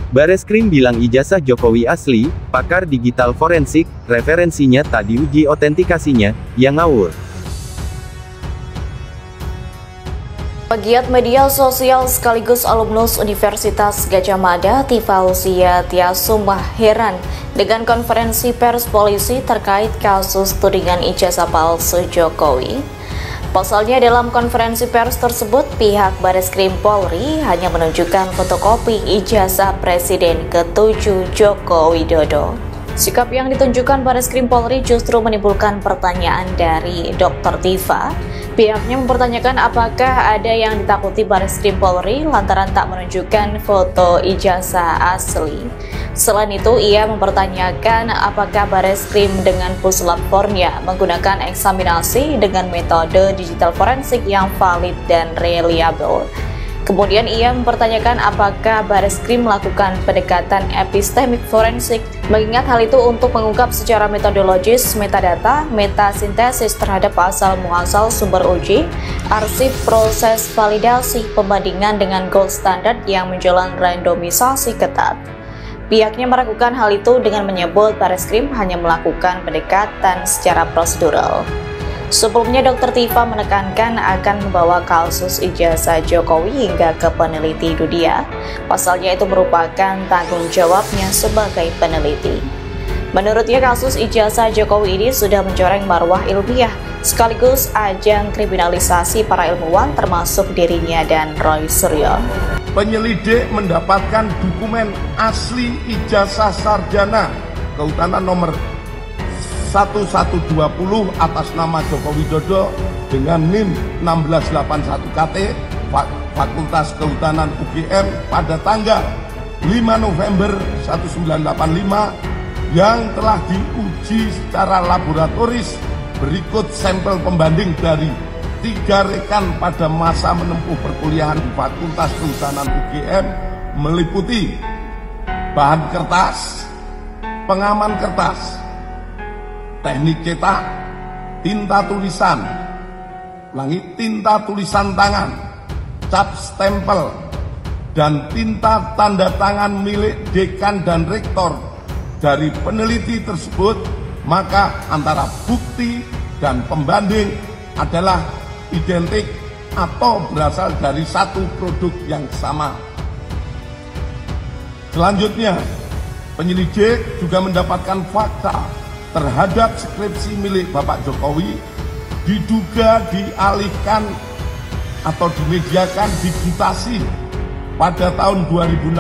Bareskrim bilang ijazah Jokowi asli, pakar digital forensik, referensinya tak diuji otentikasinya, yang ngawur. Pegiat media sosial sekaligus alumnus Universitas Gadjah Mada, Tifa Lucia Tiasumah heran dengan konferensi pers polisi terkait kasus tudingan ijazah palsu Jokowi. Pasalnya dalam konferensi pers tersebut, pihak Bareskrim Polri hanya menunjukkan fotokopi ijazah Presiden ke-7 Joko Widodo. Sikap yang ditunjukkan Bareskrim Polri justru menimbulkan pertanyaan dari Dr. Tifa. Pihaknya mempertanyakan apakah ada yang ditakuti Bareskrim Polri lantaran tak menunjukkan foto ijazah asli. Selain itu, ia mempertanyakan apakah Bareskrim dengan Puslap Fornya menggunakan eksaminasi dengan metode digital forensik yang valid dan reliable. Kemudian ia mempertanyakan apakah Bareskrim melakukan pendekatan epistemik forensik, mengingat hal itu untuk mengungkap secara metodologis metadata, metasintesis terhadap asal-muasal sumber uji, arsip proses validasi, pembandingan dengan gold standard yang menjelang randomisasi ketat. Pihaknya meragukan hal itu dengan menyebut Bareskrim hanya melakukan pendekatan secara prosedural. Sebelumnya, Dr. Tifa menekankan akan membawa kasus ijazah Jokowi hingga ke peneliti dunia. Pasalnya itu merupakan tanggung jawabnya sebagai peneliti. Menurutnya, kasus ijazah Jokowi ini sudah mencoreng marwah ilmiah, sekaligus ajang kriminalisasi para ilmuwan termasuk dirinya dan Roy Suryo. Penyelidik mendapatkan dokumen asli ijazah sarjana Kehutanan nomor 1120 atas nama Joko Widodo dengan NIM 1681 KT Fakultas Kehutanan UGM pada tanggal 5 November 1985 yang telah diuji secara laboratoris. Berikut sampel pembanding dari 3 rekan pada masa menempuh perkuliahan di Fakultas Kehutanan UGM meliputi bahan kertas, pengaman kertas, teknik cetak, tinta tulisan, tinta tulisan tangan, cap stempel, dan tinta tanda tangan milik dekan dan rektor dari peneliti tersebut, maka antara bukti dan pembanding adalah identik atau berasal dari satu produk yang sama. Selanjutnya, penyelidik juga mendapatkan fakta terhadap skripsi milik Bapak Jokowi diduga dialihkan atau dimediakan digitasi pada tahun 2016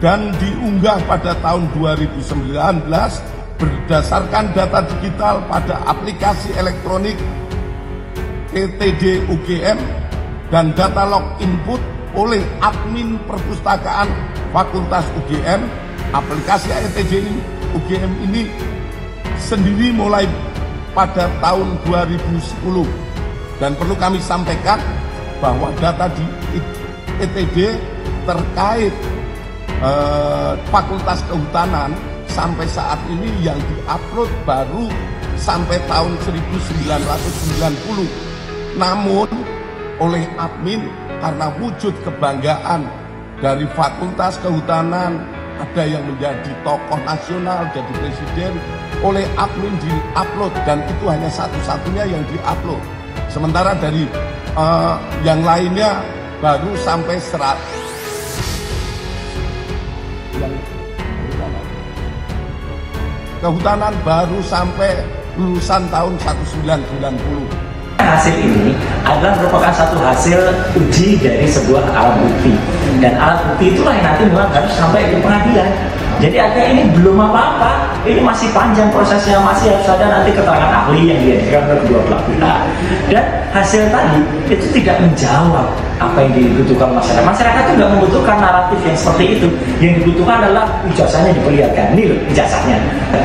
dan diunggah pada tahun 2019 berdasarkan data digital pada aplikasi elektronik PTD UGM dan data log input oleh admin perpustakaan Fakultas UGM. Aplikasi PTD UGM ini sendiri mulai pada tahun 2010, dan perlu kami sampaikan bahwa data di ETD terkait Fakultas Kehutanan sampai saat ini yang diupload baru sampai tahun 1990. Namun oleh admin karena wujud kebanggaan dari Fakultas Kehutanan, ada yang menjadi tokoh nasional, jadi presiden, oleh admin di-upload, dan itu hanya satu-satunya yang di-upload. Sementara dari yang lainnya baru sampai Kehutanan baru sampai lulusan tahun 1990. Hasil ini adalah merupakan satu hasil uji dari sebuah alat bukti, dan alat bukti itulah yang nanti memang harus sampai ke pengadilan. Jadi artinya ini belum apa-apa, ini masih panjang prosesnya, masih harus ada nanti keterangan ahli yang dihadirkan oleh kedua belah pihak. Dan hasil tadi itu tidak menjawab apa yang dibutuhkan masyarakat. Masyarakat itu nggak membutuhkan naratif yang seperti itu. Yang dibutuhkan adalah ijazahnya diperlihatkan, ini loh ijazahnya.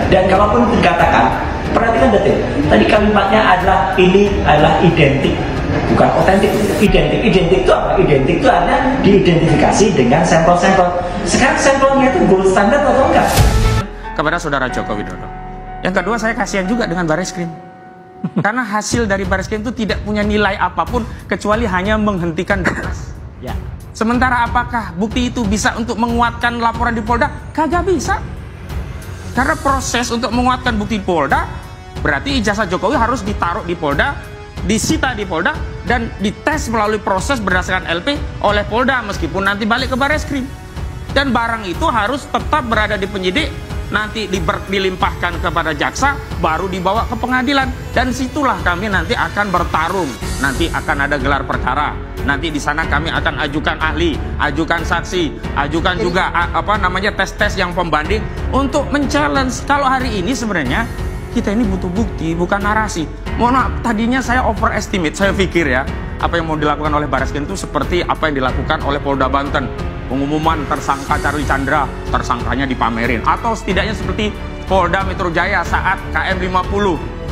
Dan kalaupun dikatakan, perhatikan detail. Tadi kalimatnya adalah ini adalah identik, bukan otentik. Identik itu apa? Identik itu artinya diidentifikasi dengan sampel-sampel. Sekarang sampelnya itu gold standard atau enggak? Kepada saudara Joko Widodo. Yang kedua, saya kasihan juga dengan Bareskrim. Karena hasil dari Bareskrim itu tidak punya nilai apapun kecuali hanya menghentikan berkas. Ya. Sementara apakah bukti itu bisa untuk menguatkan laporan di Polda? Kagak bisa. Karena proses untuk menguatkan bukti di Polda, berarti ijazah Jokowi harus ditaruh di Polda, disita di Polda, dan dites melalui proses berdasarkan LP oleh Polda, meskipun nanti balik ke Bareskrim. Dan barang itu harus tetap berada di penyidik, nanti dilimpahkan kepada jaksa, baru dibawa ke pengadilan. Dan situlah kami nanti akan bertarung. Nanti akan ada gelar perkara. Nanti di sana kami akan ajukan ahli, ajukan saksi, ajukan juga tes-tes yang pembanding untuk men-challenge. Kalau hari ini sebenarnya kita ini butuh bukti, bukan narasi. Mohon maaf, tadinya saya overestimate, saya pikir ya, apa yang mau dilakukan oleh Bareskrim itu seperti apa yang dilakukan oleh Polda Banten. Pengumuman tersangka Charlie Chandra, tersangkanya dipamerin. Atau setidaknya seperti Polda Metro Jaya saat KM50,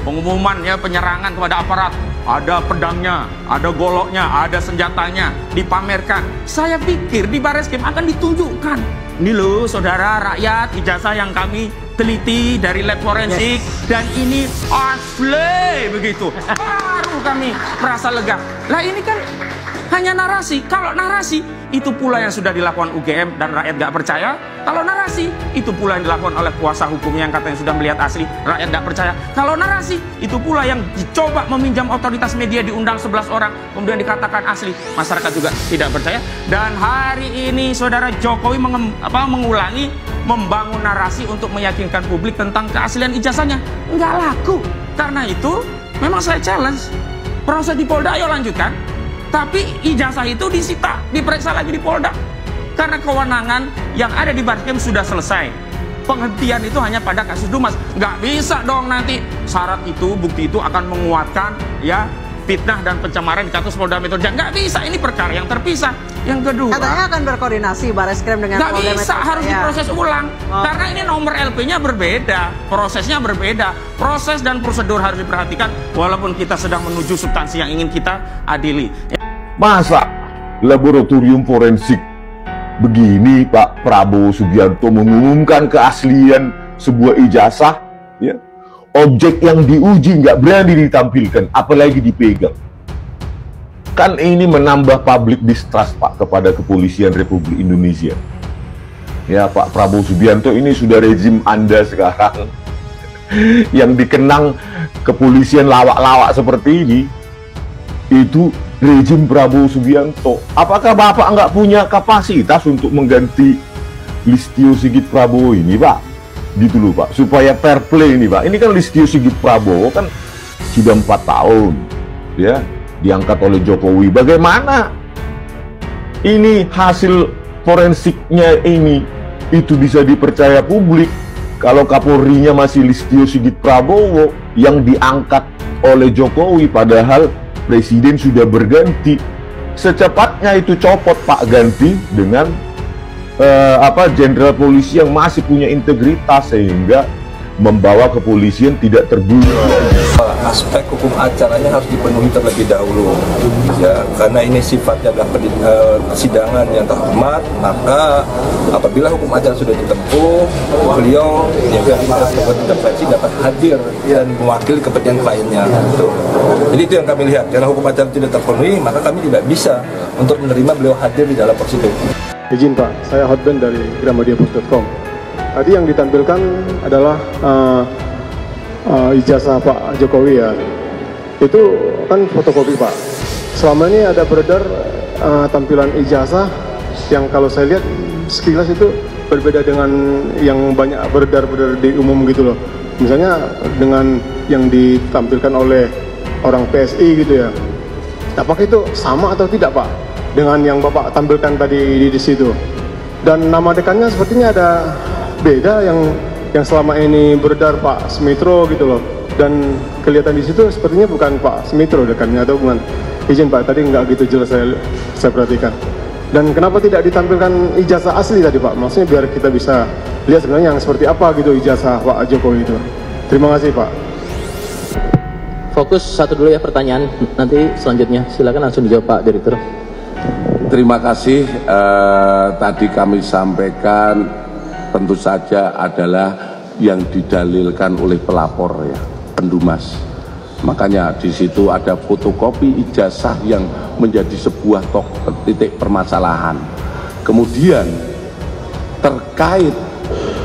pengumumannya penyerangan kepada aparat. Ada pedangnya, ada goloknya, ada senjatanya, dipamerkan. Saya pikir di Bareskrim akan ditunjukkan. Ini loh saudara rakyat, ijazah yang kami teliti dari lab forensik, dan ini asli begitu. Baru kami merasa lega. Lah ini kan hanya narasi. Kalau narasi, itu pula yang sudah dilakukan UGM dan rakyat gak percaya. Kalau narasi, itu pula yang dilakukan oleh kuasa hukumnya yang katanya sudah melihat asli, rakyat gak percaya. Kalau narasi, itu pula yang dicoba meminjam otoritas media, diundang 11 orang, kemudian dikatakan asli, masyarakat juga tidak percaya. Dan hari ini saudara Jokowi mengulangi, membangun narasi untuk meyakinkan publik tentang keaslian ijazahnya. Nggak laku. Karena itu memang saya challenge, proses di Polda ayo lanjutkan, tapi ijazah itu disita, diperiksa lagi di Polda. Karena kewenangan yang ada di Bareskrim sudah selesai. Penghentian itu hanya pada kasus Dumas. Nggak bisa dong nanti syarat itu, bukti itu akan menguatkan ya fitnah dan pencemaran di kasus Polda Metro Jaya. Nggak bisa, ini perkara yang terpisah. Yang kedua, katanya akan berkoordinasi Bareskrim dengan Polda Metro Jaya. Nggak bisa, harus diproses ulang. Karena ini nomor LP-nya berbeda, prosesnya berbeda. Proses dan prosedur harus diperhatikan, walaupun kita sedang menuju substansi yang ingin kita adili. Masa laboratorium forensik begini Pak Prabowo Subianto mengumumkan keaslian sebuah ijazah, ya, objek yang diuji nggak berani ditampilkan, apalagi dipegang. Kan ini menambah public distrust Pak kepada kepolisian Republik Indonesia. Ya Pak Prabowo Subianto, ini sudah rezim Anda sekarang yang dikenang kepolisian lawak-lawak seperti ini. Itu rezim Prabowo Subianto. Apakah Bapak nggak punya kapasitas untuk mengganti Listio Sigit Prabowo ini Pak? Gitu loh Pak, supaya fair play ini Pak. Ini kan Listio Sigit Prabowo kan sudah 4 tahun ya diangkat oleh Jokowi. Bagaimana ini hasil forensiknya ini itu bisa dipercaya publik kalau Kapolrinya masih Listio Sigit Prabowo yang diangkat oleh Jokowi, padahal Presiden sudah berganti. Secepatnya itu copot Pak, ganti dengan jenderal polisi yang masih punya integritas sehingga membawa kepolisian tidak terburu. Aspek hukum acaranya harus dipenuhi terlebih dahulu, ya, karena ini sifatnya adalah persidangan yang terhormat. Maka apabila hukum acara sudah ditempuh, beliau yang intervensi dapat hadir dan mewakili kepentingan kliennya. Gitu. Jadi itu yang kami lihat, karena hukum acara tidak terpenuhi, maka kami tidak bisa untuk menerima beliau hadir di dalam persidangan. Izin Pak, saya Hotben dari gramadiapus.com. Tadi yang ditampilkan adalah ijazah Pak Jokowi ya. Itu kan fotokopi Pak. Selama ini ada beredar tampilan ijazah yang kalau saya lihat sekilas itu berbeda dengan yang banyak beredar di umum gitu loh. Misalnya dengan yang ditampilkan oleh orang PSI gitu ya. Apakah itu sama atau tidak Pak dengan yang Bapak tampilkan tadi di situ? Dan nama dekannya sepertinya ada beda yang selama ini beredar Pak Smitro gitu loh, dan kelihatan di situ sepertinya bukan Pak Smitro dekannya atau bukan. Izin Pak, tadi nggak gitu jelas saya perhatikan. Dan kenapa tidak ditampilkan ijazah asli tadi Pak? Maksudnya biar kita bisa lihat sebenarnya yang seperti apa gitu ijazah Pak Jokowi itu. Terima kasih Pak. Fokus satu dulu ya pertanyaan, nanti selanjutnya silakan langsung dijawab Pak Direktur. Terima kasih. Tadi kami sampaikan tentu saja adalah yang didalilkan oleh pelapor ya, Pendumas. Makanya di situ ada fotokopi ijazah yang menjadi sebuah titik permasalahan. Kemudian terkait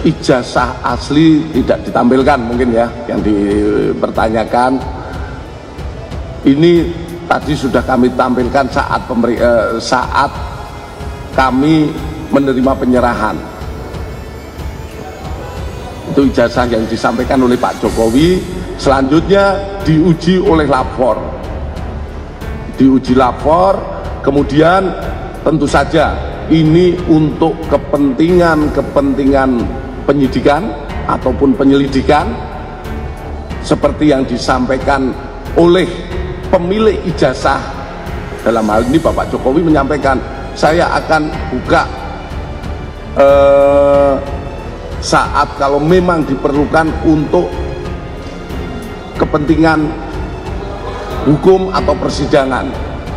ijazah asli tidak ditampilkan mungkin ya, yang dipertanyakan. Ini tadi sudah kami tampilkan saat kami menerima penyerahan. Itu ijazah yang disampaikan oleh Pak Jokowi. Selanjutnya diuji oleh lapor. Diuji lapor, kemudian tentu saja ini untuk kepentingan penyidikan ataupun penyelidikan seperti yang disampaikan oleh pemilik ijazah. Dalam hal ini Bapak Jokowi menyampaikan, saya akan buka saat kalau memang diperlukan untuk kepentingan hukum atau persidangan,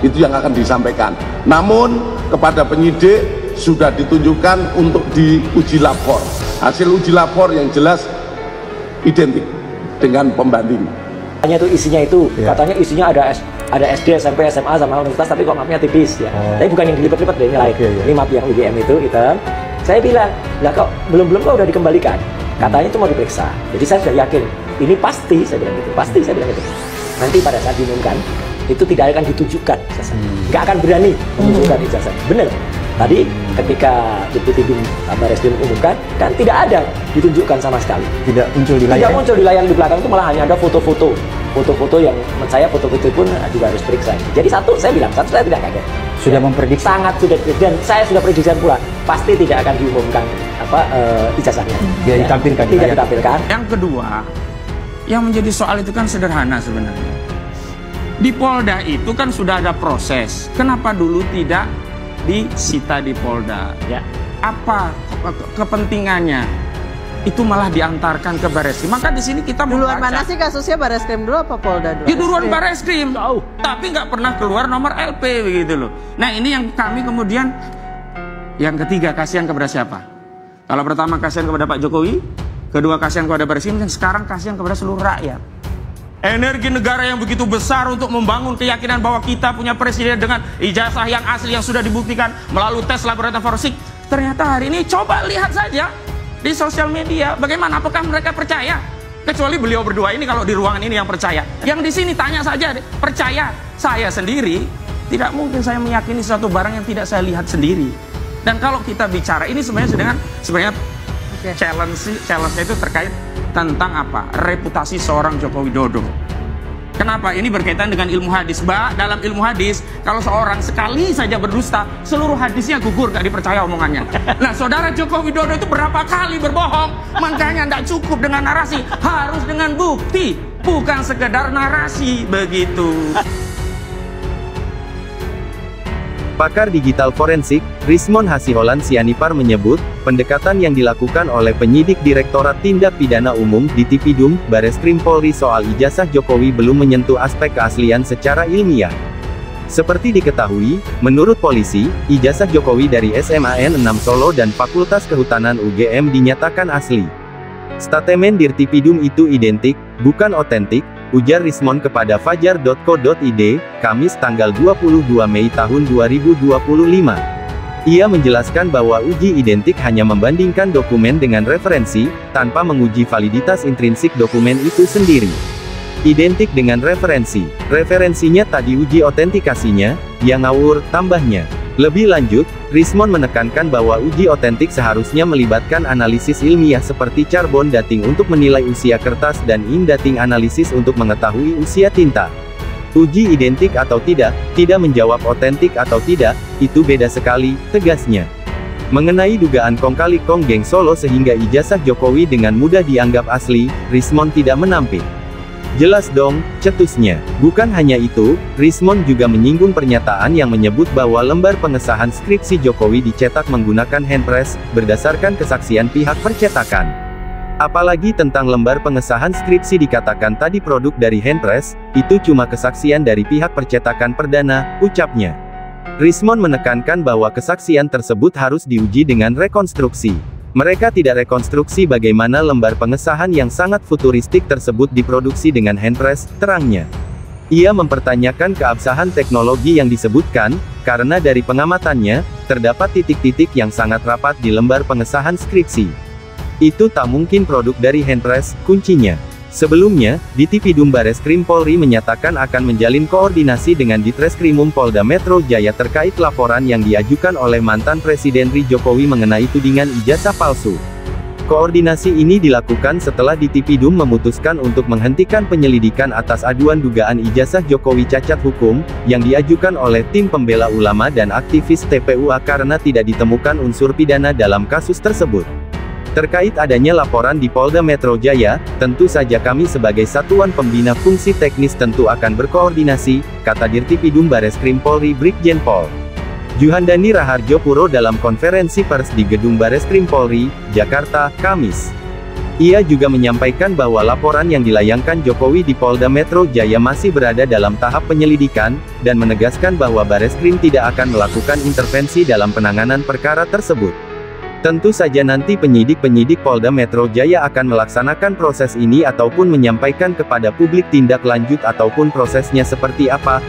itu yang akan disampaikan. Namun kepada penyidik sudah ditunjukkan untuk diuji lapor. Hasil uji lapor yang jelas identik dengan pembanding. Hanya itu isinya itu, katanya isinya ada SD, SMP, SMA sama universitas, tapi kok mapnya tipis ya. Tapi bukan yang dilipet-lipet deh, ini lain. Ini map yang UGM itu hitam. Saya bilang, lah kok belum kok udah dikembalikan. Katanya itu mau diperiksa. Jadi saya sudah yakin, ini pasti, saya bilang gitu, pasti saya bilang gitu. Nanti pada saat diumumkan, itu tidak akan ditunjukkan ijazah. Nggak akan berani menunjukkan ijazah. Benar. Tadi ketika Deputi Barreskrim umumkan, kan tidak ada ditunjukkan sama sekali. Tidak muncul di layar. Tidak muncul di layar, di belakang itu malah hanya ada foto-foto. Foto-foto yang menurut saya foto-foto pun juga harus periksa. Jadi saya bilang, saya tidak kaget. Sudah memprediksi. Sangat sudah, dan saya sudah prediksikan pula, pasti tidak akan diumumkan ijazahnya. Tidak ditampilkan. Tidak ditampilkan. Yang kedua, yang menjadi soal itu kan sederhana sebenarnya. Di Polda itu kan sudah ada proses. Kenapa dulu tidak disita di Polda? Ya. Apa kepentingannya? Itu malah diantarkan ke Barreskrim. Maka di sini kita duluan mana sih kasusnya, Barreskrim dulu apa Polda dulu? Ya duluan Barreskrim. Tapi nggak pernah keluar nomor LP begitu loh. Nah ini yang kami kemudian, yang ketiga, kasihan kepada siapa? Kalau pertama kasihan kepada Pak Jokowi, kedua kasihan kepada Barreskrim, dan sekarang kasihan kepada seluruh rakyat. Energi negara yang begitu besar untuk membangun keyakinan bahwa kita punya presiden dengan ijazah yang asli yang sudah dibuktikan melalui tes laboratorium forensik. Ternyata hari ini coba lihat saja di sosial media, bagaimana, apakah mereka percaya? Kecuali beliau berdua ini kalau di ruangan ini yang percaya. Yang di sini tanya saja, percaya. Saya sendiri tidak mungkin saya meyakini suatu barang yang tidak saya lihat sendiri. Dan kalau kita bicara ini sebenarnya challenge itu terkait tentang apa? Reputasi seorang Joko Widodo. Kenapa? Ini berkaitan dengan ilmu hadis. Mbak, dalam ilmu hadis, kalau seorang sekali saja berdusta, seluruh hadisnya gugur, gak dipercaya omongannya. Nah, saudara Joko Widodo itu berapa kali berbohong, makanya tidak cukup dengan narasi, harus dengan bukti, bukan sekedar narasi, begitu. Pakar digital forensik, Rismon Hasiholan Sianipar menyebut, pendekatan yang dilakukan oleh penyidik Direktorat Tindak Pidana Umum di Tipidum, Barreskrim Polri soal ijazah Jokowi belum menyentuh aspek keaslian secara ilmiah. Seperti diketahui, menurut polisi, ijazah Jokowi dari SMAN 6 Solo dan Fakultas Kehutanan UGM dinyatakan asli. Statemen Dirtipidum itu identik, bukan otentik, ujar Rismon kepada fajar.co.id, Kamis tanggal 22 Mei tahun 2025. Ia menjelaskan bahwa uji identik hanya membandingkan dokumen dengan referensi, tanpa menguji validitas intrinsik dokumen itu sendiri. Identik dengan referensi, referensinya tak diuji otentikasinya, yang ngawur, tambahnya. Lebih lanjut, Rismon menekankan bahwa uji otentik seharusnya melibatkan analisis ilmiah seperti carbon dating untuk menilai usia kertas dan ink dating analisis untuk mengetahui usia tinta. Uji identik atau tidak menjawab otentik atau tidak, itu beda sekali, tegasnya. Mengenai dugaan kong kali kong geng Solo sehingga ijazah Jokowi dengan mudah dianggap asli, Rismon tidak menampik. Jelas dong, cetusnya. Bukan hanya itu, Rismon juga menyinggung pernyataan yang menyebut bahwa lembar pengesahan skripsi Jokowi dicetak menggunakan handpress, berdasarkan kesaksian pihak percetakan. Apalagi tentang lembar pengesahan skripsi dikatakan tadi produk dari handpress, itu cuma kesaksian dari pihak percetakan perdana, ucapnya. Rismon menekankan bahwa kesaksian tersebut harus diuji dengan rekonstruksi. Mereka tidak rekonstruksi bagaimana lembar pengesahan yang sangat futuristik tersebut diproduksi dengan handpress, terangnya. Ia mempertanyakan keabsahan teknologi yang disebutkan, karena dari pengamatannya, terdapat titik-titik yang sangat rapat di lembar pengesahan skripsi. Itu tak mungkin produk dari handpress, kuncinya. Sebelumnya, Ditipidum Bareskrim Polri menyatakan akan menjalin koordinasi dengan Ditreskrimum Polda Metro Jaya terkait laporan yang diajukan oleh mantan Presiden RI Jokowi mengenai tudingan ijazah palsu. Koordinasi ini dilakukan setelah Ditipidum memutuskan untuk menghentikan penyelidikan atas aduan dugaan ijazah Jokowi cacat hukum, yang diajukan oleh tim pembela ulama dan aktivis TPUA karena tidak ditemukan unsur pidana dalam kasus tersebut. Terkait adanya laporan di Polda Metro Jaya, tentu saja kami sebagai satuan pembina fungsi teknis tentu akan berkoordinasi, kata Dirtipidum Bareskrim Polri Brigjen Pol Juhandani Raharjo Puro dalam konferensi pers di Gedung Bareskrim Polri, Jakarta, Kamis. Ia juga menyampaikan bahwa laporan yang dilayangkan Jokowi di Polda Metro Jaya masih berada dalam tahap penyelidikan, dan menegaskan bahwa Bareskrim tidak akan melakukan intervensi dalam penanganan perkara tersebut. Tentu saja nanti penyidik-penyidik Polda Metro Jaya akan melaksanakan proses ini ataupun menyampaikan kepada publik tindak lanjut ataupun prosesnya seperti apa.